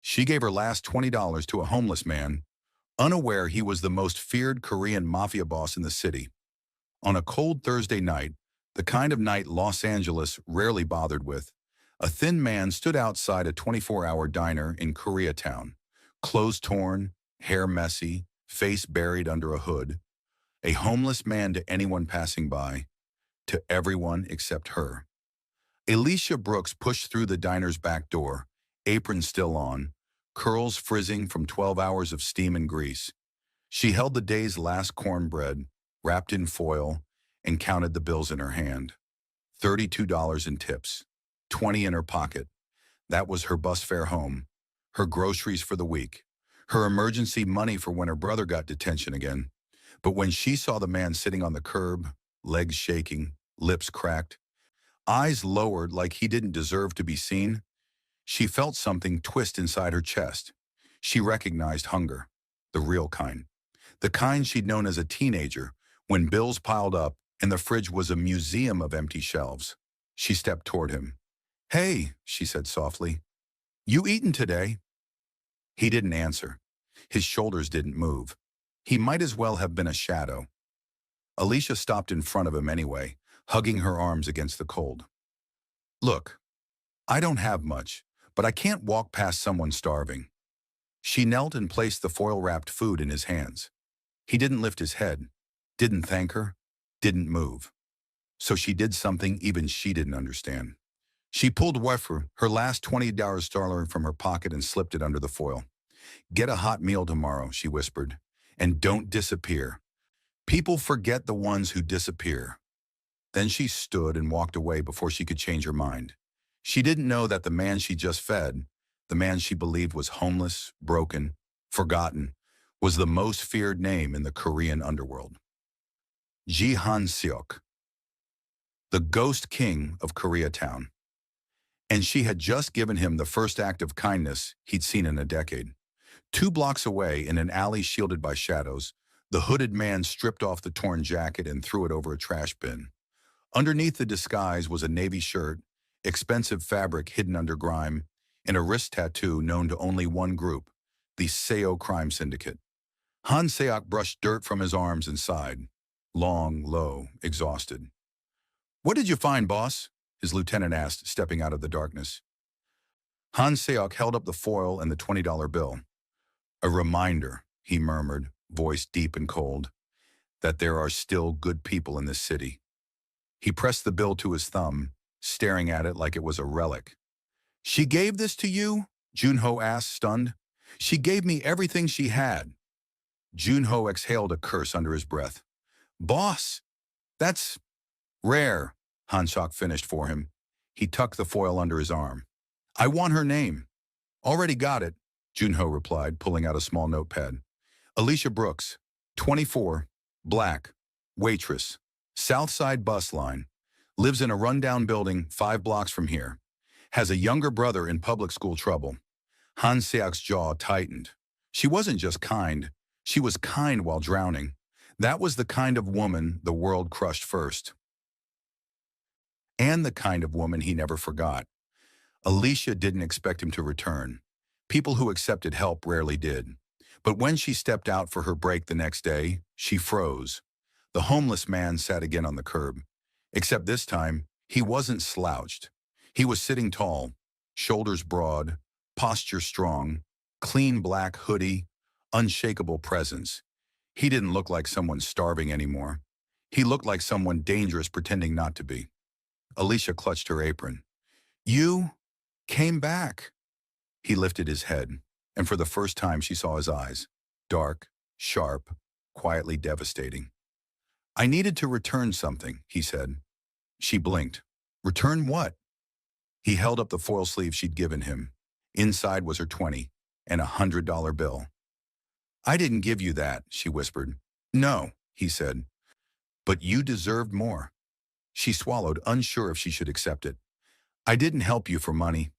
She gave her last $20 to a homeless man, unaware he was the most feared Korean mafia boss in the city. On a cold Thursday night, the kind of night Los Angeles rarely bothered with, a thin man stood outside a 24-hour diner in Koreatown, clothes torn, hair messy, face buried under a hood. A homeless man to anyone passing by, to everyone except her. Alicia Brooks pushed through the diner's back door, apron still on, curls frizzing from 12 hours of steam and grease. She held the day's last cornbread, wrapped in foil, and counted the bills in her hand. $32 in tips, 20 in her pocket. That was her bus fare home, her groceries for the week, her emergency money for when her brother got detention again. But when she saw the man sitting on the curb, legs shaking, lips cracked, eyes lowered like he didn't deserve to be seen, she felt something twist inside her chest. She recognized hunger, the real kind. The kind she'd known as a teenager, when bills piled up and the fridge was a museum of empty shelves. She stepped toward him. "Hey," she said softly, "you eaten today?" He didn't answer. His shoulders didn't move. He might as well have been a shadow. Alicia stopped in front of him anyway, hugging her arms against the cold. "Look, I don't have much, but I can't walk past someone starving." She knelt and placed the foil-wrapped food in his hands. He didn't lift his head, didn't thank her, didn't move. So she did something even she didn't understand. She pulled Waitress, her last $20 starler, from her pocket and slipped it under the foil. "Get a hot meal tomorrow," she whispered, "and don't disappear. People forget the ones who disappear." Then she stood and walked away before she could change her mind. She didn't know that the man she just fed, the man she believed was homeless, broken, forgotten, was the most feared name in the Korean underworld. Ji Han-seok, the ghost king of Koreatown. And she had just given him the first act of kindness he'd seen in a decade. 2 blocks away, in an alley shielded by shadows, the hooded man stripped off the torn jacket and threw it over a trash bin. Underneath the disguise was a navy shirt, expensive fabric hidden under grime, and a wrist tattoo known to only one group, the Seo crime syndicate. Han Seok brushed dirt from his arms and sighed, long, low, exhausted. "What did you find, boss?" his lieutenant asked, stepping out of the darkness. Han Seok held up the foil and the $20 bill. "A reminder," he murmured, voice deep and cold, "that there are still good people in this city." He pressed the bill to his thumb, staring at it like it was a relic. "She gave this to you?" Junho asked, stunned. "She gave me everything she had." Junho exhaled a curse under his breath. "Boss, that's rare," Hansok finished for him. He tucked the foil under his arm. "I want her name." "Already got it," Junho replied, pulling out a small notepad. "Alicia Brooks, 24, black, waitress, Southside bus line, lives in a rundown building 5 blocks from here, has a younger brother in public school trouble." Han Seok's jaw tightened. She wasn't just kind, she was kind while drowning. That was the kind of woman the world crushed first. And the kind of woman he never forgot. Alicia didn't expect him to return. People who accepted help rarely did. But when she stepped out for her break the next day, she froze. The homeless man sat again on the curb. Except this time, he wasn't slouched. He was sitting tall, shoulders broad, posture strong, clean black hoodie, unshakable presence. He didn't look like someone starving anymore. He looked like someone dangerous pretending not to be. Alicia clutched her apron. "You came back." He lifted his head, and for the first time she saw his eyes. Dark, sharp, quietly devastating. "I needed to return something," he said. She blinked. "Return what?" He held up the foil sleeve she'd given him. Inside was her 20 and a $100 bill. "I didn't give you that," she whispered. "No," he said. "But you deserved more." She swallowed, unsure if she should accept it. "I didn't help you for money."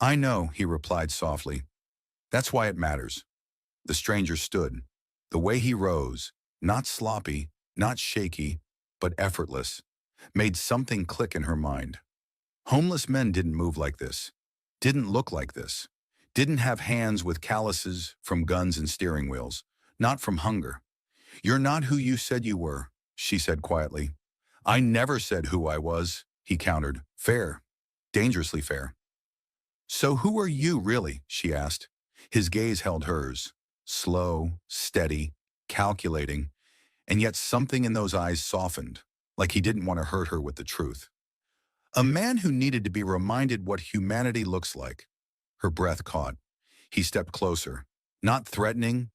"I know," he replied softly. "That's why it matters." The stranger stood. The way he rose, not sloppy, not shaky, but effortless, made something click in her mind. Homeless men didn't move like this, didn't look like this, Didn't have hands with calluses from guns and steering wheels. Not from hunger. You're not who you said you were, she said quietly. I never said who I was, he countered. Fair. Dangerously fair. So who are you, really? She asked. His gaze held hers. Slow, steady, calculating, and yet something in those eyes softened, like he didn't want to hurt her with the truth. A man who needed to be reminded what humanity looks like. Her breath caught. He stepped closer, not threatening,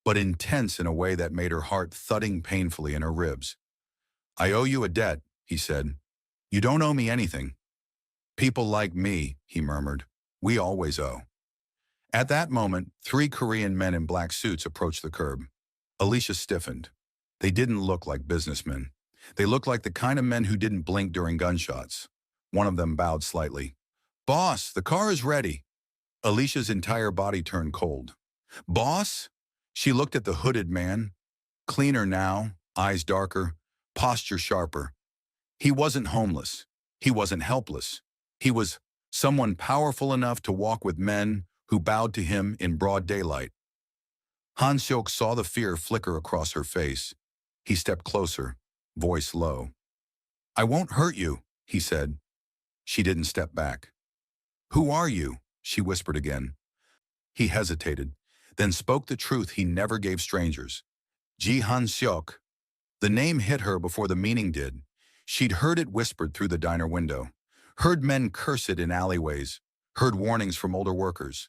but intense in a way that made her heart thudding painfully in her ribs. I owe you a debt, he said. You don't owe me anything. People like me, he murmured. We always owe. At that moment, 3 Korean men in black suits approached the curb. Alicia stiffened. They didn't look like businessmen. They looked like the kind of men who didn't blink during gunshots. One of them bowed slightly. Boss, the car is ready. Alicia's entire body turned cold. Boss? She looked at the hooded man. Cleaner now, eyes darker, posture sharper. He wasn't homeless. He wasn't helpless. He was someone powerful enough to walk with men who bowed to him in broad daylight. Han Seok saw the fear flicker across her face. He stepped closer, voice low. I won't hurt you, he said. She didn't step back. Who are you? She whispered again. He hesitated, then spoke the truth he never gave strangers. Ji Han Seok. The name hit her before the meaning did. She'd heard it whispered through the diner window, heard men curse it in alleyways, heard warnings from older workers.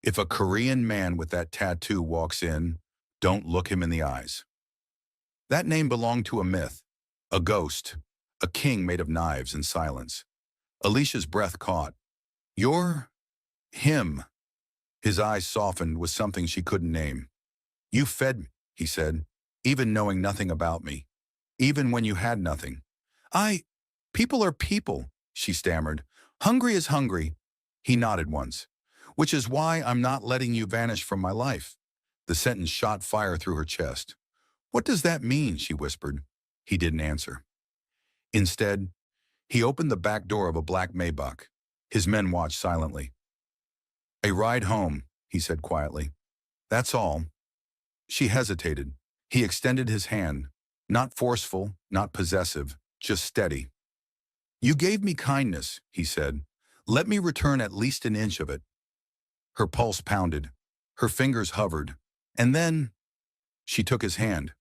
If a Korean man with that tattoo walks in, don't look him in the eyes. That name belonged to a myth, a ghost, a king made of knives and silence. Alicia's breath caught. You're him. His eyes softened with something she couldn't name. You fed me, he said, even knowing nothing about me, even when you had nothing. People are people, she stammered. Hungry is hungry. He nodded once. Which is why I'm not letting you vanish from my life. The sentence shot fire through her chest. What does that mean, she whispered. He didn't answer. Instead, he opened the back door of a black Maybach. His men watched silently. A ride home, he said quietly. That's all. She hesitated. He extended his hand, not forceful, not possessive, just steady. You gave me kindness, he said. Let me return at least an inch of it. Her pulse pounded. Her fingers hovered. And then she took his hand.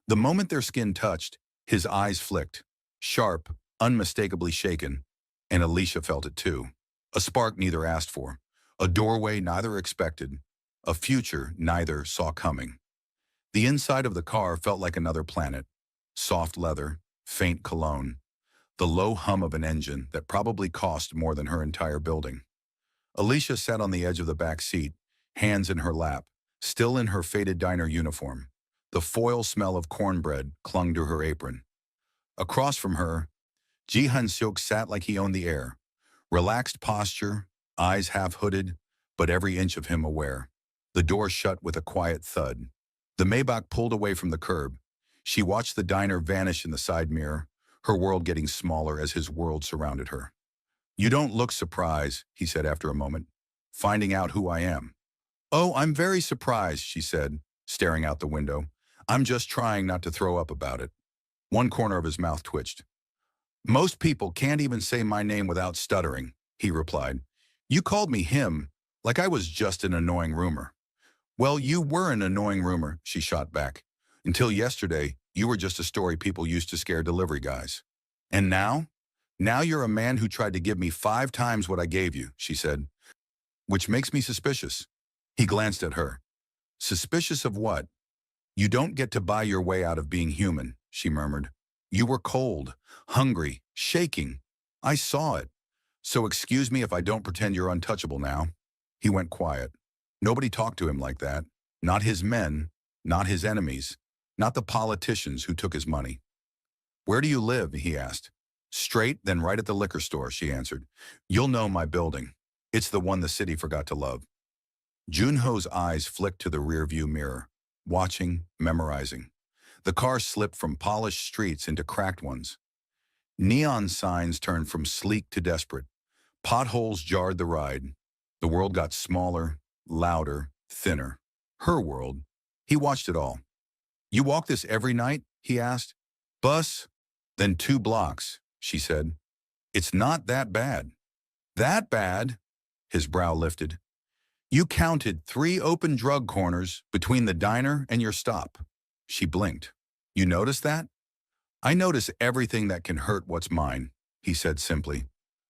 The moment their skin touched, his eyes flicked, sharp, unmistakably shaken, and Alicia felt it too. A spark neither asked for, a doorway neither expected, a future neither saw coming. The inside of the car felt like another planet. Soft leather, faint cologne, the low hum of an engine that probably cost more than her entire building. Alicia sat on the edge of the back seat, hands in her lap, still in her faded diner uniform. The foul smell of cornbread clung to her apron. Across from her, Ji Han-seok sat like he owned the air. Relaxed posture, eyes half-hooded, but every inch of him aware. The door shut with a quiet thud. The Maybach pulled away from the curb. She watched the diner vanish in the side mirror, her world getting smaller as his world surrounded her. You don't look surprised, he said after a moment, finding out who I am. Oh, I'm very surprised, she said, staring out the window. I'm just trying not to throw up about it. One corner of his mouth twitched. Most people can't even say my name without stuttering, he replied. You called me him, like I was just an annoying rumor. Well, you were an annoying rumor, she shot back. Until yesterday, you were just a story people used to scare delivery guys. And now? Now you're a man who tried to give me 5 times what I gave you, she said. Which makes me suspicious. He glanced at her. Suspicious of what? You don't get to buy your way out of being human, she murmured. You were cold, hungry, shaking. I saw it. So excuse me if I don't pretend you're untouchable now. He went quiet. Nobody talked to him like that. Not his men, not his enemies, not the politicians who took his money. Where do you live? He asked. Straight, then right at the liquor store, she answered. You'll know my building. It's the one the city forgot to love. Junho's eyes flicked to the rearview mirror, watching, memorizing. The car slipped from polished streets into cracked ones. Neon signs turned from sleek to desperate. Potholes jarred the ride. The world got smaller, louder, thinner. Her world. He watched it all. You walk this every night? He asked. Bus? Then 2 blocks, she said. It's not that bad. That bad? His brow lifted. You counted 3 open drug corners between the diner and your stop. She blinked. You notice that? I notice everything that can hurt what's mine, he said simply.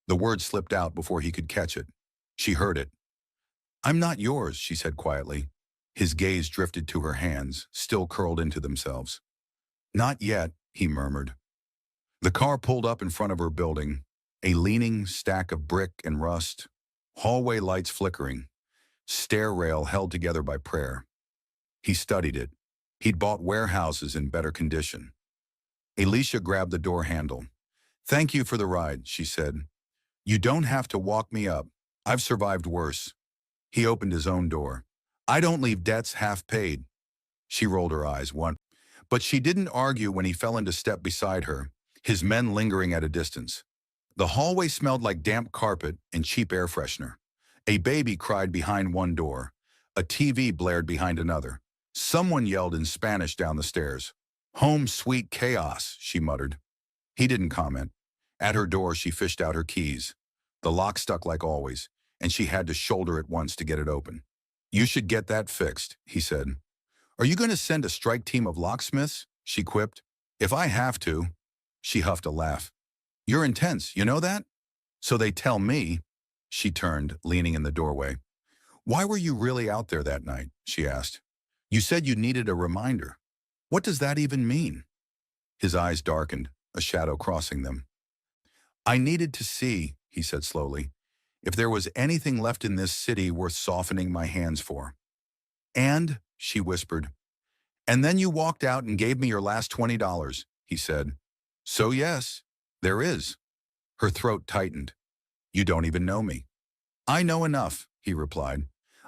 The word slipped out before he could catch it. She heard it. I'm not yours, she said quietly. His gaze drifted to her hands, still curled into themselves. Not yet, he murmured. The car pulled up in front of her building, a leaning stack of brick and rust, hallway lights flickering, stair rail held together by prayer. He studied it. He'd bought warehouses in better condition. Alicia grabbed the door handle. Thank you for the ride, she said. You don't have to walk me up. I've survived worse. He opened his own door. I don't leave debts half paid. She rolled her eyes. But she didn't argue when he fell into step beside her, his men lingering at a distance. The hallway smelled like damp carpet and cheap air freshener. A baby cried behind one door. A TV blared behind another. Someone yelled in Spanish down the stairs. Home sweet chaos, she muttered. He didn't comment. At her door, she fished out her keys. The lock stuck like always, and she had to shoulder it once to get it open. You should get that fixed, he said. Are you going to send a strike team of locksmiths? She quipped. If I have to. She huffed a laugh. You're intense, you know that? So they tell me. She turned, leaning in the doorway. Why were you really out there that night? She asked. You said you needed a reminder. What does that even mean? His eyes darkened, a shadow crossing them. I needed to see, he said slowly, if there was anything left in this city worth softening my hands for. And, she whispered, and then you walked out and gave me your last $20, he said. So yes, there is. Her throat tightened. You don't even know me. I know enough, he replied.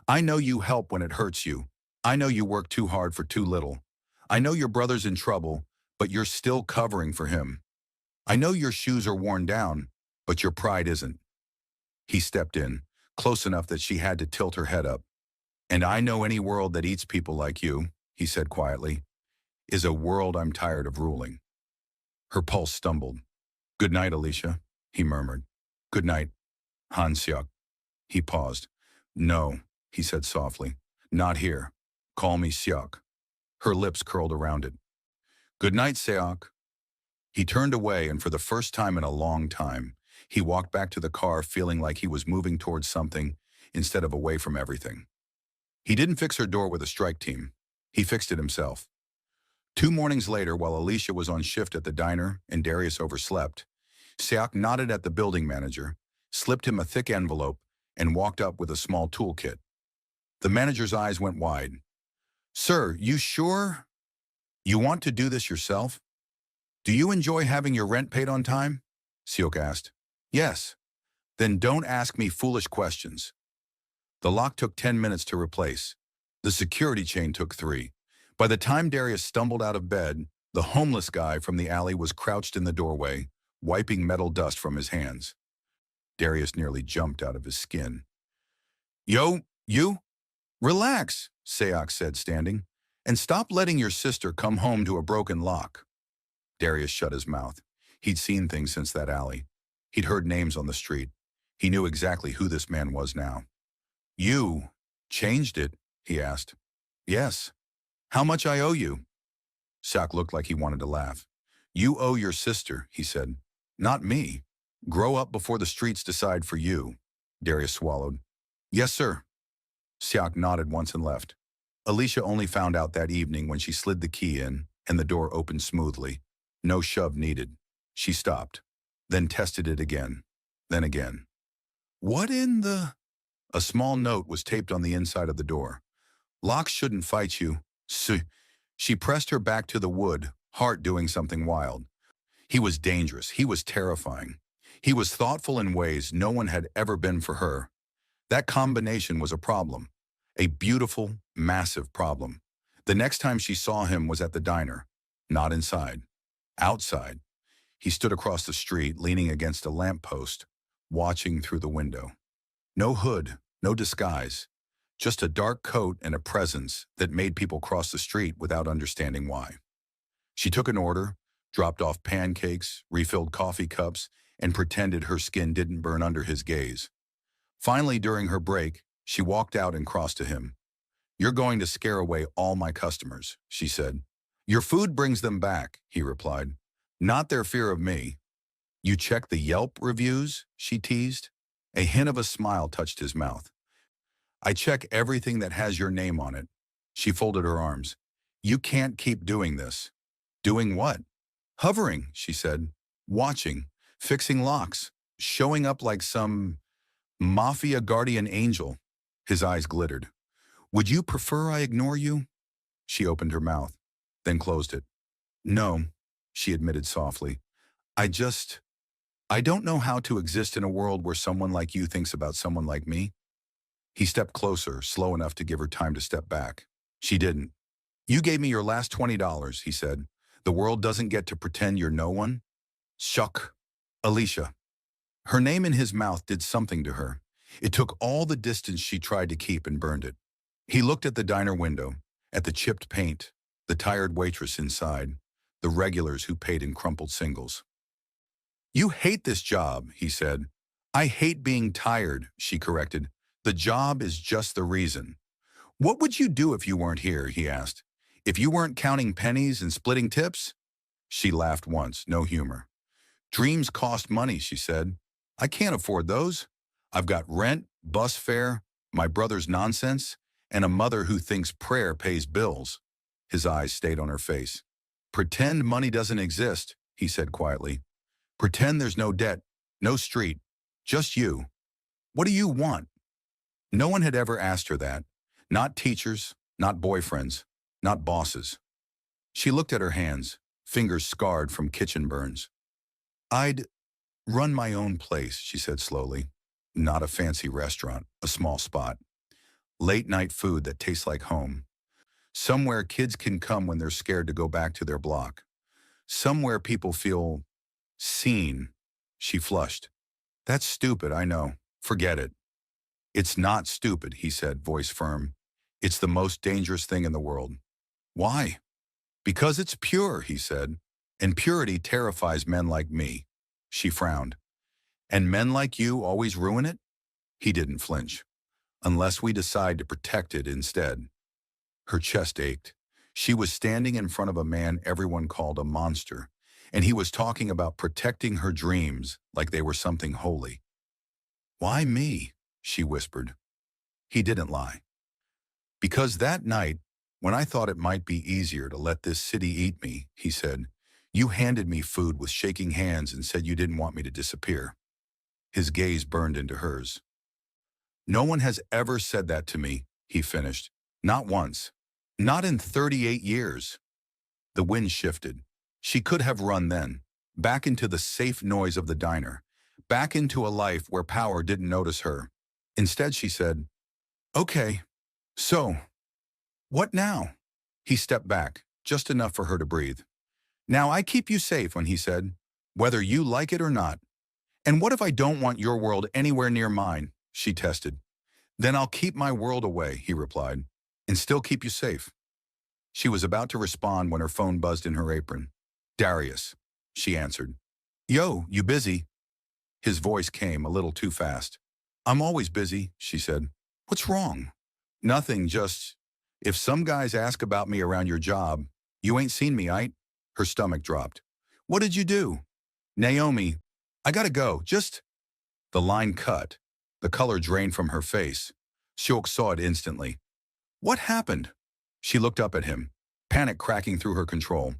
I know you help when it hurts you. I know you work too hard for too little. I know your brother's in trouble, but you're still covering for him. I know your shoes are worn down, but your pride isn't. He stepped in, close enough that she had to tilt her head up. And I know any world that eats people like you, he said quietly, is a world I'm tired of ruling. Her pulse stumbled. Good night, Alicia, he murmured. Good night, Han-seok. He paused. No, he said softly. Not here. Call me Seok. Her lips curled around it. Good night, Seok. He turned away, and for the first time in a long time, he walked back to the car feeling like he was moving towards something instead of away from everything. He didn't fix her door with a strike team. He fixed it himself. 2 mornings later, while Alicia was on shift at the diner and Darius overslept, Seok nodded at the building manager, slipped him a thick envelope, and walked up with a small toolkit. The manager's eyes went wide. Sir, you sure? You want to do this yourself? Do you enjoy having your rent paid on time? Seok asked. Yes. Then don't ask me foolish questions. The lock took 10 minutes to replace. The security chain took 3. By the time Darius stumbled out of bed, the homeless guy from the alley was crouched in the doorway, wiping metal dust from his hands. Darius nearly jumped out of his skin. Yo, you? Relax, Seok said, standing, and stop letting your sister come home to a broken lock. Darius shut his mouth. He'd seen things since that alley. He'd heard names on the street. He knew exactly who this man was now. You changed it? He asked. Yes. How much I owe you? Seok looked like he wanted to laugh. You owe your sister, he said. Not me. Grow up before the streets decide for you. Darius swallowed. Yes, sir. Seok nodded once and left. Alicia only found out that evening when she slid the key in and the door opened smoothly. No shove needed. She stopped, then tested it again, then again. What in the... A small note was taped on the inside of the door. Locks shouldn't fight you. She pressed her back to the wood, heart doing something wild. He was dangerous. He was terrifying. He was thoughtful in ways no one had ever been for her. That combination was a problem. A beautiful, massive problem. The next time she saw him was at the diner. Not inside. Outside. He stood across the street, leaning against a lamppost, watching through the window. No hood, No disguise. Just a dark coat and a presence that made people cross the street without understanding why. She took an order, dropped off pancakes, refilled coffee cups, and pretended her skin didn't burn under his gaze. Finally, during her break, she walked out and crossed to him. "You're going to scare away all my customers," she said. "Your food brings them back," he replied. "Not their fear of me." "You check the Yelp reviews?" she teased. A hint of a smile touched his mouth. "I check everything that has your name on it." She folded her arms. "You can't keep doing this." "Doing what?" "Hovering," she said. "Watching, fixing locks, showing up like some Mafia guardian angel." His eyes glittered. "Would you prefer I ignore you?" She opened her mouth, then closed it. "No," she admitted softly. I just, I don't know how to exist in a world where someone like you thinks about someone like me." He stepped closer, slow enough to give her time to step back. She didn't. "You gave me your last $20, he said. "The world doesn't get to pretend you're no one." Shuck. Alicia. Her name in his mouth did something to her. It took all the distance she tried to keep and burned it. He looked at the diner window, at the chipped paint, the tired waitress inside, the regulars who paid in crumpled singles. "You hate this job," he said. "I hate being tired," she corrected. "The job is just the reason." "What would you do if you weren't here?" he asked. "If you weren't counting pennies and splitting tips?" She laughed once, no humor. "Dreams cost money," she said. "I can't afford those. I've got rent, bus fare, my brother's nonsense, and a mother who thinks prayer pays bills." His eyes stayed on her face. "Pretend money doesn't exist," he said quietly. "Pretend there's no debt, no street, just you. What do you want?" No one had ever asked her that. Not teachers, not boyfriends, not bosses. She looked at her hands, fingers scarred from kitchen burns. "I'd run my own place," she said slowly. "Not a fancy restaurant, a small spot. Late-night food that tastes like home. Somewhere kids can come when they're scared to go back to their block. Somewhere people feel seen." She flushed. "That's stupid, I know. Forget it." "It's not stupid," he said, voice firm. "It's the most dangerous thing in the world." "Why?" "Because it's pure," he said. "And purity terrifies men like me." She frowned. "And men like you always ruin it?" He didn't flinch. "Unless we decide to protect it instead." Her chest ached. She was standing in front of a man everyone called a monster, and he was talking about protecting her dreams like they were something holy. "Why me?" she whispered. He didn't lie. "Because that night, when I thought it might be easier to let this city eat me," he said, "you handed me food with shaking hands and said you didn't want me to disappear." His gaze burned into hers. "No one has ever said that to me," he finished. "Not once. Not in 38 years. The wind shifted. She could have run then, back into the safe noise of the diner, back into a life where power didn't notice her. Instead, she said, "Okay, so, what now?" He stepped back, just enough for her to breathe. "Now I keep you safe," when he said, "whether you like it or not." "And what if I don't want your world anywhere near mine?" she tested. "Then I'll keep my world away," he replied, "and still keep you safe." She was about to respond when her phone buzzed in her apron. "Darius," she answered. "Yo, you busy?" His voice came a little too fast. "I'm always busy," she said. "What's wrong?" "Nothing, just, if some guys ask about me around your job, you ain't seen me, aight?" Her stomach dropped. "What did you do?" "Naomi, I gotta go, just—" The line cut. The color drained from her face. Shulk saw it instantly. "What happened?" She looked up at him, panic cracking through her control.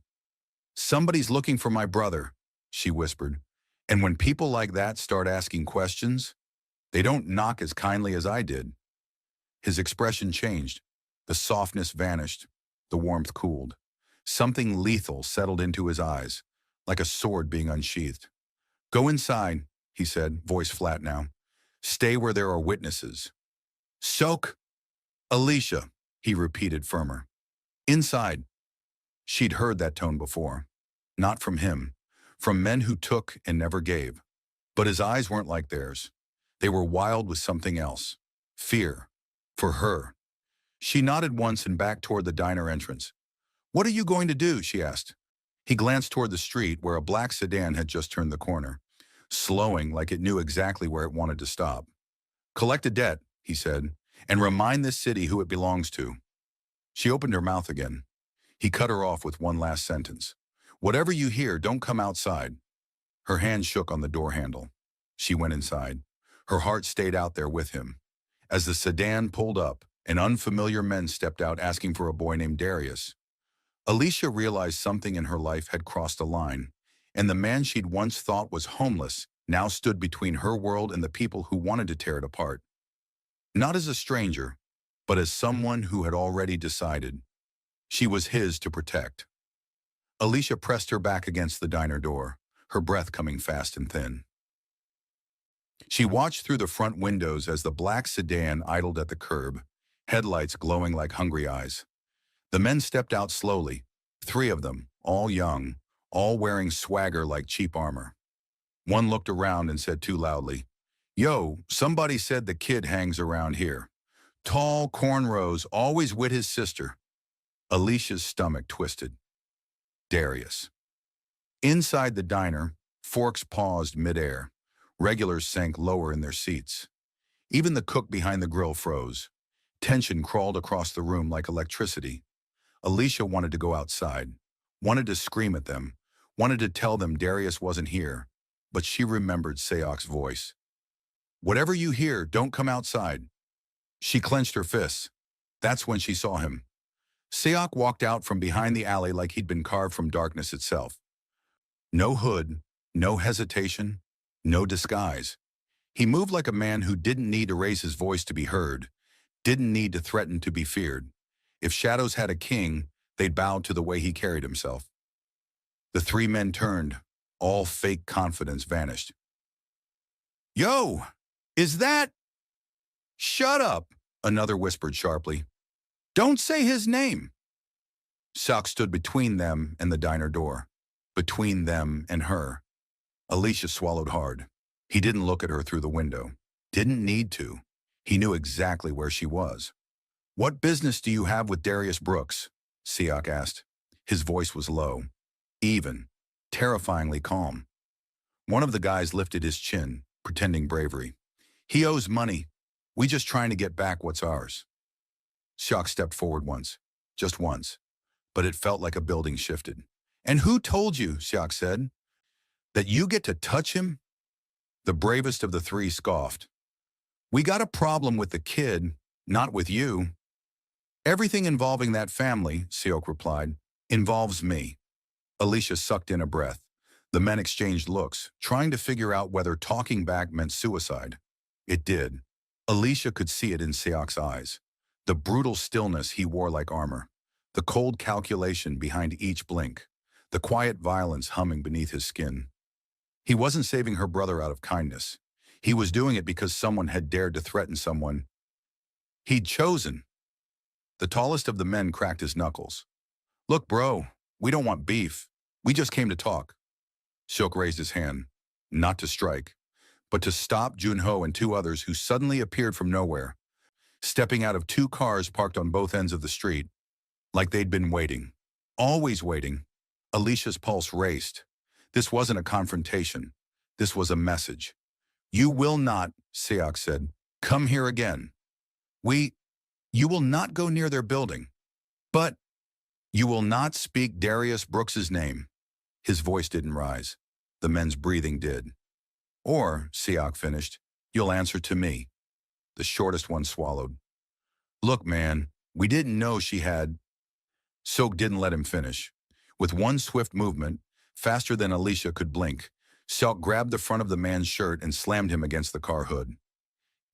"Somebody's looking for my brother," she whispered. "And when people like that start asking questions, they don't knock as kindly as I did." His expression changed. The softness vanished. The warmth cooled. Something lethal settled into his eyes, like a sword being unsheathed. "Go inside," he said, voice flat now. "Stay where there are witnesses." "Soak." "Alicia," he repeated firmer. "Inside." She'd heard that tone before. Not from him. From men who took and never gave. But his eyes weren't like theirs. They were wild with something else. Fear. For her. She nodded once and backed toward the diner entrance. "What are you going to do?" she asked. He glanced toward the street where a black sedan had just turned the corner, slowing like it knew exactly where it wanted to stop. "Collect a debt," he said, "and remind this city who it belongs to." She opened her mouth again. He cut her off with one last sentence. "Whatever you hear, don't come outside." Her hand shook on the door handle. She went inside. Her heart stayed out there with him. As the sedan pulled up, an unfamiliar man stepped out asking for a boy named Darius. Alicia realized something in her life had crossed a line, and the man she'd once thought was homeless now stood between her world and the people who wanted to tear it apart. Not as a stranger, but as someone who had already decided she was his to protect. Alicia pressed her back against the diner door, her breath coming fast and thin. She watched through the front windows as the black sedan idled at the curb, headlights glowing like hungry eyes. The men stepped out slowly, 3 of them, all young, all wearing swagger like cheap armor. One looked around and said too loudly, "Yo, somebody said the kid hangs around here. Tall, cornrows, always with his sister." Alicia's stomach twisted. Darius. Inside the diner, forks paused midair. Regulars sank lower in their seats. Even the cook behind the grill froze. Tension crawled across the room like electricity. Alicia wanted to go outside, wanted to scream at them, wanted to tell them Darius wasn't here, but she remembered Sayok's voice. "Whatever you hear, don't come outside." She clenched her fists. That's when she saw him. Sayok walked out from behind the alley like he'd been carved from darkness itself. No hood, no hesitation, no disguise. He moved like a man who didn't need to raise his voice to be heard, didn't need to threaten to be feared. If shadows had a king, they'd bow to the way he carried himself. The 3 men turned. All fake confidence vanished. "Yo, is that—" "Shut up," another whispered sharply. "Don't say his name." Sayok stood between them and the diner door, between them and her. Alicia swallowed hard. He didn't look at her through the window. Didn't need to. He knew exactly where she was. "What business do you have with Darius Brooks?" Sayok asked. His voice was low, even, terrifyingly calm. One of the guys lifted his chin, pretending bravery. "He owes money. We just trying to get back what's ours." Sayok stepped forward once, just once, but it felt like a building shifted. "And who told you," Sayok said, "that you get to touch him?" The bravest of the 3 scoffed. "We got a problem with the kid, not with you." "Everything involving that family," Sayok replied, "involves me." Alicia sucked in a breath. The men exchanged looks, trying to figure out whether talking back meant suicide. It did. Alicia could see it in Sayok's eyes. The brutal stillness he wore like armor. The cold calculation behind each blink. The quiet violence humming beneath his skin. He wasn't saving her brother out of kindness. He was doing it because someone had dared to threaten someone he'd chosen. The tallest of the men cracked his knuckles. "Look, bro, we don't want beef. We just came to talk." Sayok raised his hand, not to strike, but to stop Junho and 2 others who suddenly appeared from nowhere, stepping out of 2 cars parked on both ends of the street, like they'd been waiting. Always waiting. Alicia's pulse raced. This wasn't a confrontation. This was a message. "You will not," Sayok said, "come here again. You will not go near their building. But you will not speak Darius Brooks's name." His voice didn't rise. The men's breathing did. "Or," Sayok finished, "you'll answer to me." The shortest one swallowed. "Look, man, we didn't know she had—" Sayok didn't let him finish. With one swift movement, faster than Alicia could blink, Sayok grabbed the front of the man's shirt and slammed him against the car hood.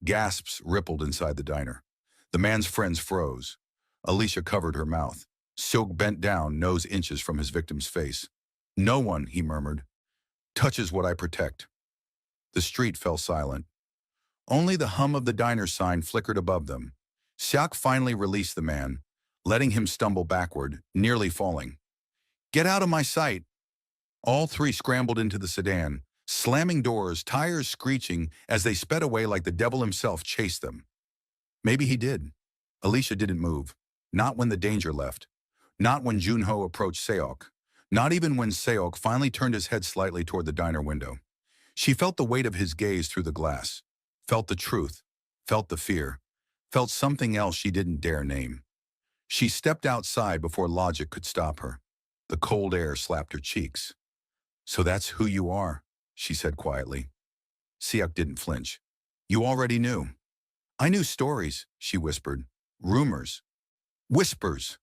Gasps rippled inside the diner. The man's friends froze. Alicia covered her mouth. Sayok bent down, nose inches from his victim's face. "No one," he murmured, "touches what I protect." The street fell silent. Only the hum of the diner sign flickered above them. Sayok finally released the man, letting him stumble backward, nearly falling. "Get out of my sight!" All 3 scrambled into the sedan, slamming doors, tires screeching as they sped away like the devil himself chased them. Maybe he did. Alicia didn't move. Not when the danger left. Not when Junho approached Seok. Not even when Seok finally turned his head slightly toward the diner window. She felt the weight of his gaze through the glass. Felt the truth. Felt the fear. Felt something else she didn't dare name. She stepped outside before logic could stop her. The cold air slapped her cheeks. "So that's who you are," she said quietly. Seok didn't flinch. "You already knew." "I knew stories," she whispered. "Rumors. Whispers.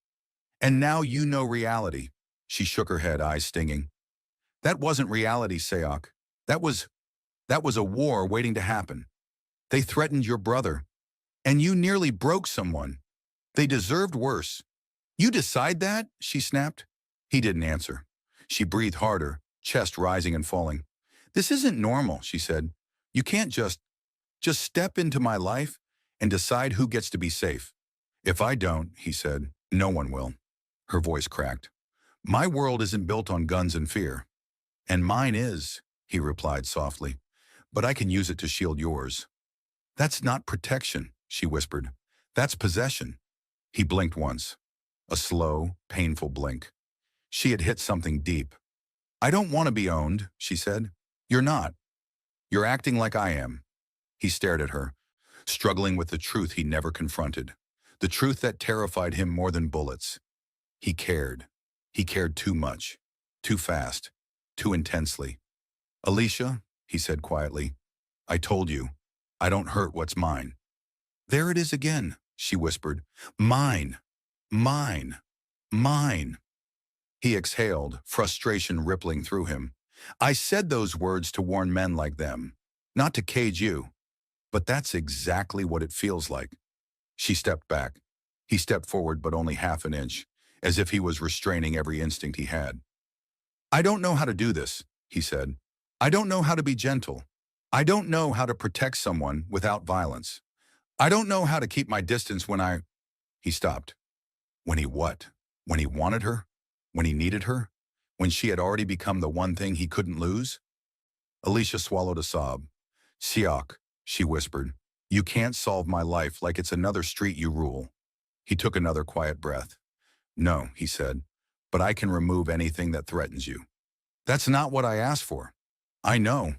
And now you know reality." She shook her head, eyes stinging. "That wasn't reality, Seok. That was a war waiting to happen. They threatened your brother. And you nearly broke someone. They deserved worse." "You decide that?" she snapped. He didn't answer. She breathed harder, chest rising and falling. "This isn't normal," she said. "You can't just step into my life and decide who gets to be safe." "If I don't," he said, "no one will." Her voice cracked. "My world isn't built on guns and fear." "And mine is," he replied softly. "But I can use it to shield yours." "That's not protection," she whispered. "That's possession." He blinked once. A slow, painful blink. She had hit something deep. "I don't want to be owned," she said. "You're not. You're acting like I am." He stared at her, struggling with the truth he never confronted. The truth that terrified him more than bullets. He cared. He cared too much. Too fast. Too intensely. "Alicia," he said quietly, "I told you, I don't hurt what's mine." "There it is again," she whispered. "Mine. Mine. Mine." He exhaled, frustration rippling through him. "I said those words to warn men like them, not to cage you. But that's exactly what it feels like." She stepped back. He stepped forward but only half an inch, as if he was restraining every instinct he had. "I don't know how to do this," he said. "I don't know how to be gentle. I don't know how to protect someone without violence. I don't know how to keep my distance when I—" He stopped. When he what? When he wanted her? When he needed her? When she had already become the one thing he couldn't lose? Alicia swallowed a sob. "Seok," she whispered, "you can't solve my life like it's another street you rule." He took another quiet breath. "No," he said, "but I can remove anything that threatens you." "That's not what I asked for." "I know."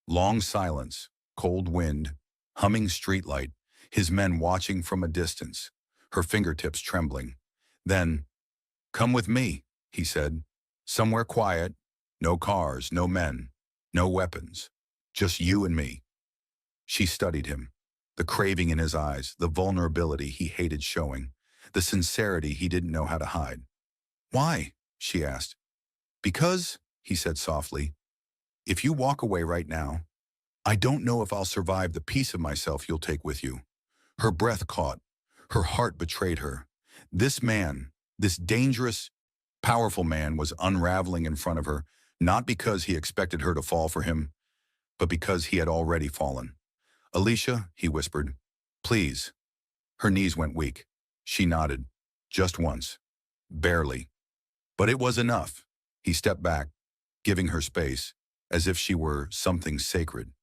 Long silence, cold wind, humming streetlight, his men watching from a distance, her fingertips trembling. Then, "Come with me," he said. "Somewhere quiet, no cars, no men, no weapons, just you and me." She studied him, the craving in his eyes, the vulnerability he hated showing, the sincerity he didn't know how to hide. "Why?" she asked. "Because," he said softly, "if you walk away right now, I don't know if I'll survive the piece of myself you'll take with you." Her breath caught. Her heart betrayed her. This man, this dangerous, powerful man was unraveling in front of her, not because he expected her to fall for him, but because he had already fallen. "Alicia," he whispered, "please." Her knees went weak. She nodded. Just once. Barely. But it was enough. He stepped back, giving her space, as if she were something sacred.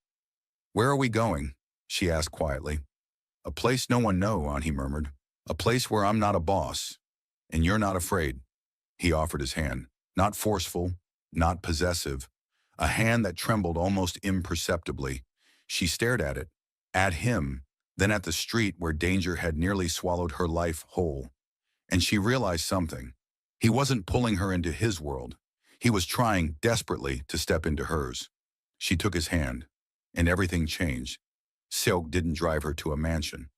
"Where are we going?" she asked quietly. "A place no one knows," he murmured. "A place where I'm not a boss, and you're not afraid." He offered his hand, not forceful, not possessive, a hand that trembled almost imperceptibly. She stared at him, then at the street where danger had nearly swallowed her life whole. And she realized something. He wasn't pulling her into his world. He was trying desperately to step into hers. She took his hand, and everything changed. Silk didn't drive her to a mansion.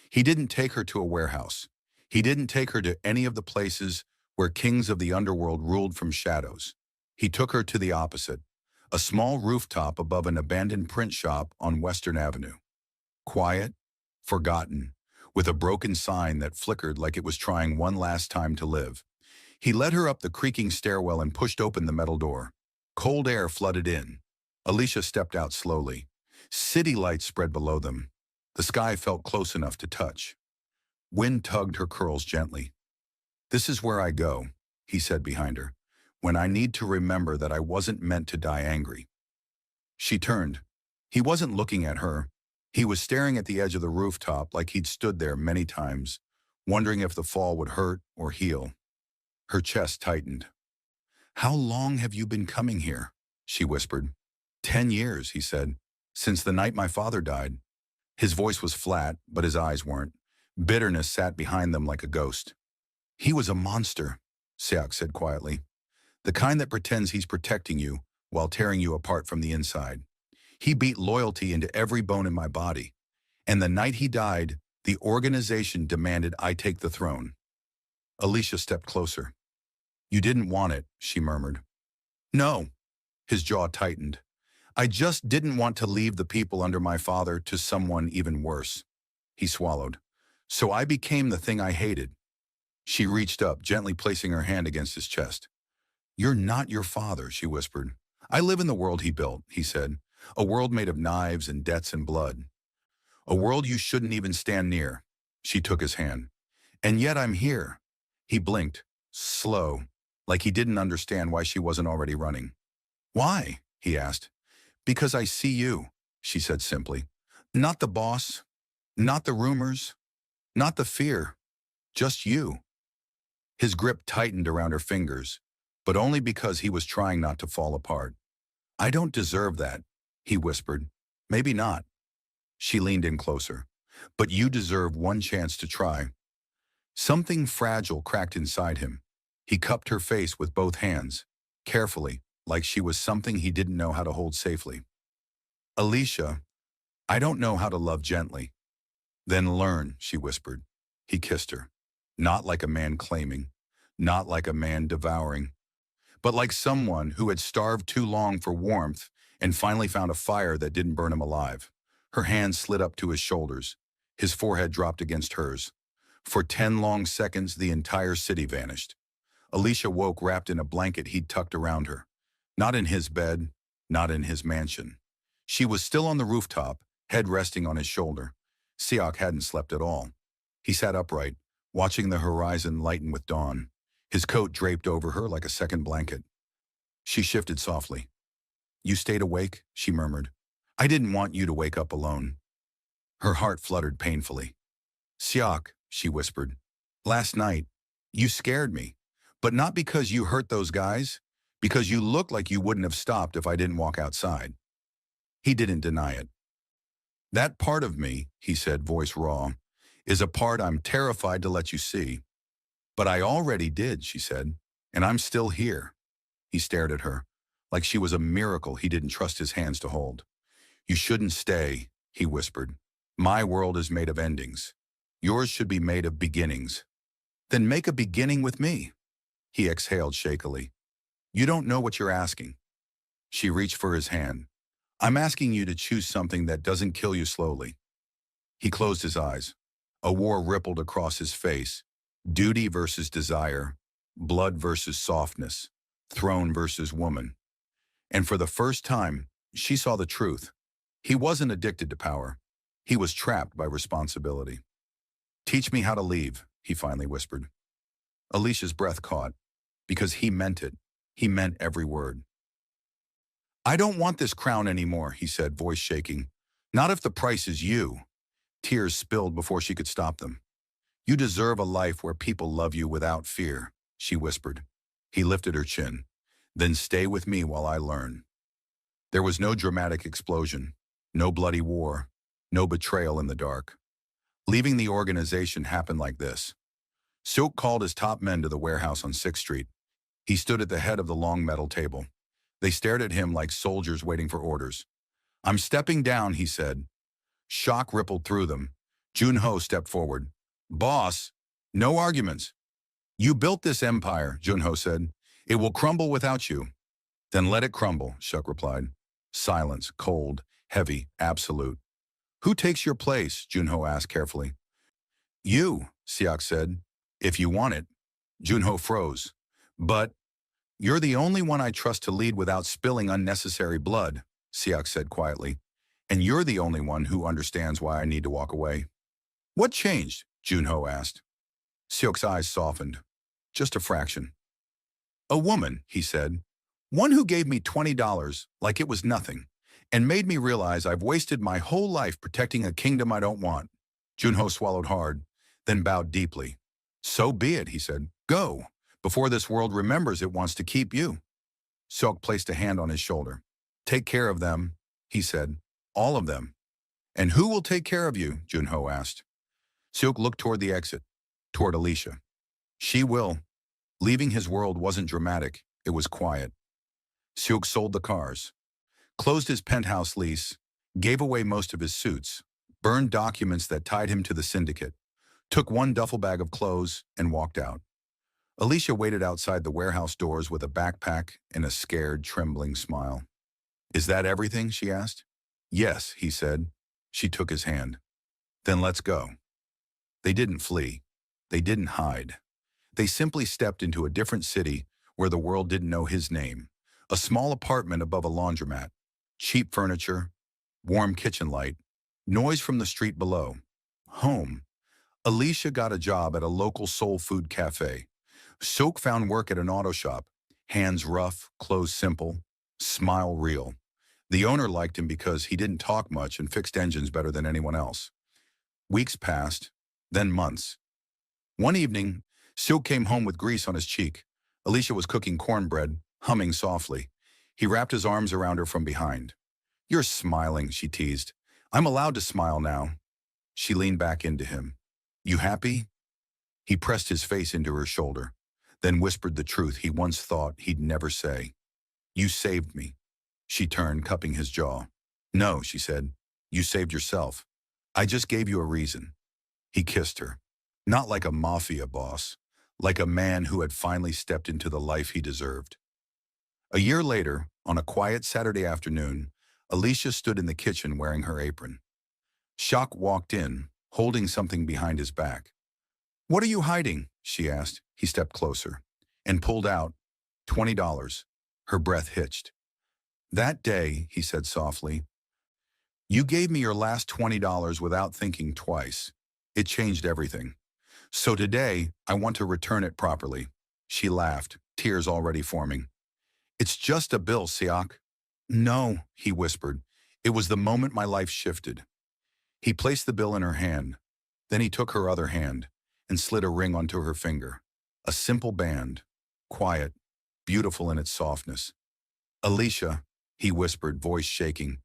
He didn't take her to a warehouse. He didn't take her to any of the places where kings of the underworld ruled from shadows. He took her to the opposite, a small rooftop above an abandoned print shop on Western Avenue. Quiet, forgotten, with a broken sign that flickered like it was trying one last time to live. He led her up the creaking stairwell and pushed open the metal door. Cold air flooded in. Alicia stepped out slowly. City lights spread below them. The sky felt close enough to touch. Wind tugged her curls gently. "This is where I go," he said behind her, "when I need to remember that I wasn't meant to die angry." She turned. He wasn't looking at her. He was staring at the edge of the rooftop like he'd stood there many times, wondering if the fall would hurt or heal. Her chest tightened. "How long have you been coming here?" she whispered. 10 years, he said. "Since the night my father died." His voice was flat, but his eyes weren't. Bitterness sat behind them like a ghost. "He was a monster," Seok said quietly. "The kind that pretends he's protecting you while tearing you apart from the inside. He beat loyalty into every bone in my body. And the night he died, the organization demanded I take the throne." Alicia stepped closer. "You didn't want it," she murmured. "No." His jaw tightened. "I just didn't want to leave the people under my father to someone even worse." He swallowed. "So I became the thing I hated." She reached up, gently placing her hand against his chest. "You're not your father," she whispered. "I live in the world he built," he said. "A world made of knives and debts and blood. A world you shouldn't even stand near." She took his hand. "And yet I'm here." He blinked, slow, like he didn't understand why she wasn't already running. "Why?" he asked. "Because I see you," she said simply. "Not the boss, not the rumors, not the fear, just you." His grip tightened around her fingers, but only because he was trying not to fall apart. "I don't deserve that," he whispered. "Maybe not." She leaned in closer. "But you deserve one chance to try." Something fragile cracked inside him. He cupped her face with both hands, carefully, like she was something he didn't know how to hold safely. "Alicia, I don't know how to love gently." "Then learn," she whispered. He kissed her. Not like a man claiming, not like a man devouring, but like someone who had starved too long for warmth and finally found a fire that didn't burn him alive. Her hands slid up to his shoulders. His forehead dropped against hers. For 10 long seconds, the entire city vanished. Alicia woke wrapped in a blanket he'd tucked around her. Not in his bed, not in his mansion. She was still on the rooftop, head resting on his shoulder. Seok hadn't slept at all. He sat upright, watching the horizon lighten with dawn. His coat draped over her like a second blanket. She shifted softly. "You stayed awake?" she murmured. "I didn't want you to wake up alone." Her heart fluttered painfully. "Seok," she whispered, "last night, you scared me. But not because you hurt those guys, because you looked like you wouldn't have stopped if I didn't walk outside." He didn't deny it. "That part of me," he said, voice raw, "is a part I'm terrified to let you see." "But I already did," she said, "and I'm still here." He stared at her, like she was a miracle he didn't trust his hands to hold. "You shouldn't stay," he whispered. "My world is made of endings. Yours should be made of beginnings." "Then make a beginning with me." He exhaled shakily. "You don't know what you're asking." She reached for his hand. "I'm asking you to choose something that doesn't kill you slowly." He closed his eyes. A war rippled across his face. Duty versus desire, blood versus softness, throne versus woman. And for the first time, she saw the truth. He wasn't addicted to power. He was trapped by responsibility. "Teach me how to leave," he finally whispered. Alicia's breath caught, because he meant it. He meant every word. "I don't want this crown anymore," he said, voice shaking. "Not if the price is you." Tears spilled before she could stop them. "You deserve a life where people love you without fear," she whispered. He lifted her chin. "Then stay with me while I learn." There was no dramatic explosion, no bloody war, no betrayal in the dark. Leaving the organization happened like this. Silk called his top men to the warehouse on 6th Street. He stood at the head of the long metal table. They stared at him like soldiers waiting for orders. "I'm stepping down," he said. Shock rippled through them. Junho stepped forward. "Boss, no arguments." "You built this empire," Junho said. "It will crumble without you." "Then let it crumble," Shuk replied. Silence, cold, heavy, absolute. "Who takes your place?" Junho asked carefully. "You," Siak said. "If you want it." Junho froze. "But you're the only one I trust to lead without spilling unnecessary blood," Siak said quietly. "And you're the only one who understands why I need to walk away." "What changed?" Junho asked. Siok's eyes softened. "Just a fraction." "A woman," he said. "One who gave me $20 like it was nothing. and made me realize I've wasted my whole life protecting a kingdom I don't want. Junho swallowed hard, then bowed deeply. So be it, he said. Go, before this world remembers it wants to keep you. Seok placed a hand on his shoulder. Take care of them, he said. All of them. And who will take care of you? Junho asked. Seok looked toward the exit, toward Alicia. She will. Leaving his world wasn't dramatic, it was quiet. Seok sold the cars, closed his penthouse lease, gave away most of his suits, burned documents that tied him to the syndicate, took one duffel bag of clothes, and walked out. Alicia waited outside the warehouse doors with a backpack and a scared, trembling smile. Is that everything? She asked. Yes, he said. She took his hand. Then let's go. They didn't flee. They didn't hide. They simply stepped into a different city where the world didn't know his name. A small apartment above a laundromat. Cheap furniture, warm kitchen light, noise from the street below. Home. Alicia got a job at a local soul food cafe. Seok found work at an auto shop. Hands rough, clothes simple, smile real. The owner liked him because he didn't talk much and fixed engines better than anyone else. Weeks passed, then months. One evening, Seok came home with grease on his cheek. Alicia was cooking cornbread, humming softly. He wrapped his arms around her from behind. You're smiling, she teased. I'm allowed to smile now. She leaned back into him. You happy? He pressed his face into her shoulder, then whispered the truth he once thought he'd never say. You saved me. She turned, cupping his jaw. No, she said. You saved yourself. I just gave you a reason. He kissed her. Not like a mafia boss, like a man who had finally stepped into the life he deserved. A year later, on a quiet Saturday afternoon, Alicia stood in the kitchen wearing her apron. Shock walked in, holding something behind his back. What are you hiding? She asked. He stepped closer and pulled out $20. Her breath hitched. That day, he said softly, you gave me your last $20 without thinking twice. It changed everything. So today, I want to return it properly. She laughed, tears already forming. It's just a bill, Seok. No, he whispered. It was the moment my life shifted. He placed the bill in her hand. Then he took her other hand and slid a ring onto her finger. A simple band, quiet, beautiful in its softness. Alicia, he whispered, voice shaking,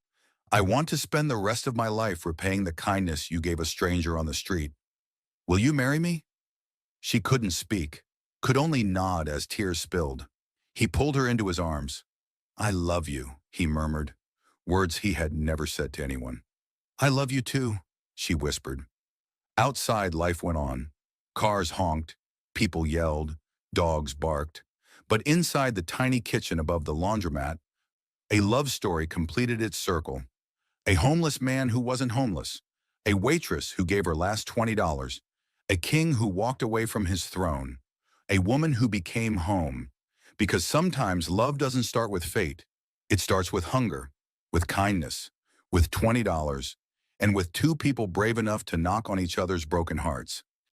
I want to spend the rest of my life repaying the kindness you gave a stranger on the street. Will you marry me? She couldn't speak, could only nod as tears spilled. He pulled her into his arms. I love you, he murmured, words he had never said to anyone. I love you too, she whispered. Outside, life went on. Cars honked, people yelled, dogs barked. But inside the tiny kitchen above the laundromat, a love story completed its circle. A homeless man who wasn't homeless, a waitress who gave her last $20, a king who walked away from his throne, a woman who became home. Because sometimes love doesn't start with fate. It starts with hunger, with kindness, with $20, and with two people brave enough to knock on each other's broken hearts.